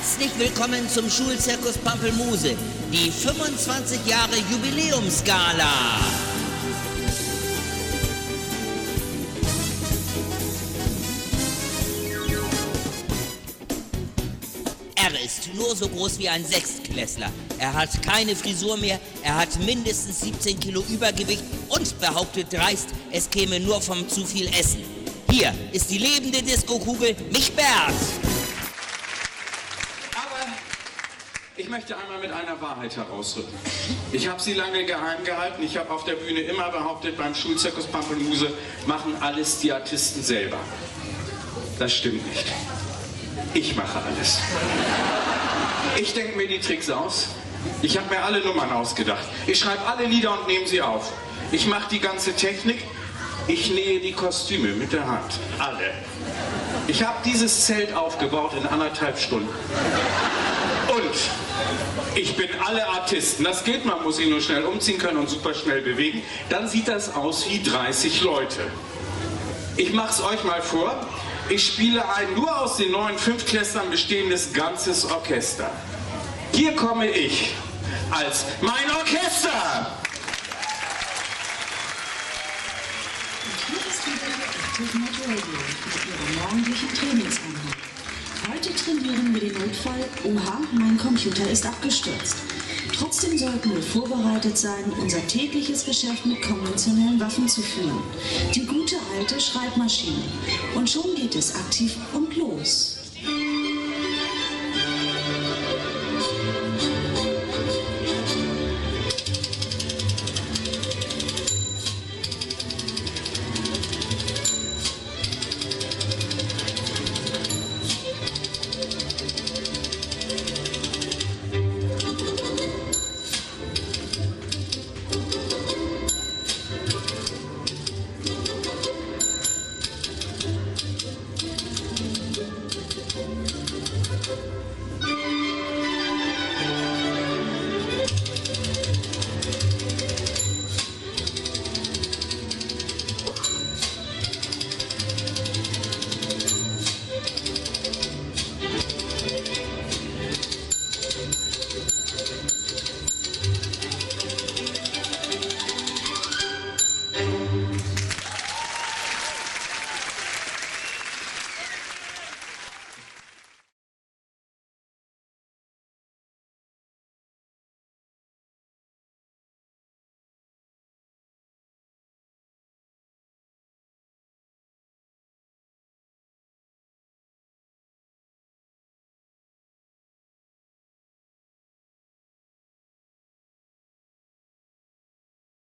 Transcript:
Herzlich willkommen zum Schulzirkus Pampelmuse, die 25 Jahre Jubiläumsgala. Er ist nur so groß wie ein Sechstklässler. Er hat keine Frisur mehr, er hat mindestens 17 Kilo Übergewicht und behauptet dreist, es käme nur vom zu viel Essen. Hier ist die lebende Diskokugel Mich-Bert. Ich möchte einmal mit einer Wahrheit herausrücken. Ich habe sie lange geheim gehalten. Ich habe auf der Bühne immer behauptet, beim Schulzirkus Pampelmuse machen alles die Artisten selber. Das stimmt nicht. Ich mache alles. Ich denke mir die Tricks aus. Ich habe mir alle Nummern ausgedacht. Ich schreibe alle Lieder und nehme sie auf. Ich mache die ganze Technik. Ich nähe die Kostüme mit der Hand. Alle. Ich habe dieses Zelt aufgebaut in 1,5 Stunden. Und ich bin alle Artisten. Das geht, man muss ihn nur schnell umziehen können und super schnell bewegen. Dann sieht das aus wie 30 Leute. Ich mach's euch mal vor. Ich spiele ein nur aus den neuen 5-Klässlern bestehendes ganzes Orchester. Hier komme ich als mein Orchester. Und hier ist wieder Active Net Radio mit ihrer morgendlichen Trainingseinheit. Heute trainieren wir den Notfall, oha, mein Computer ist abgestürzt. Trotzdem sollten wir vorbereitet sein, unser tägliches Geschäft mit konventionellen Waffen zu führen. Die gute alte Schreibmaschine. Und schon geht es aktiv und los.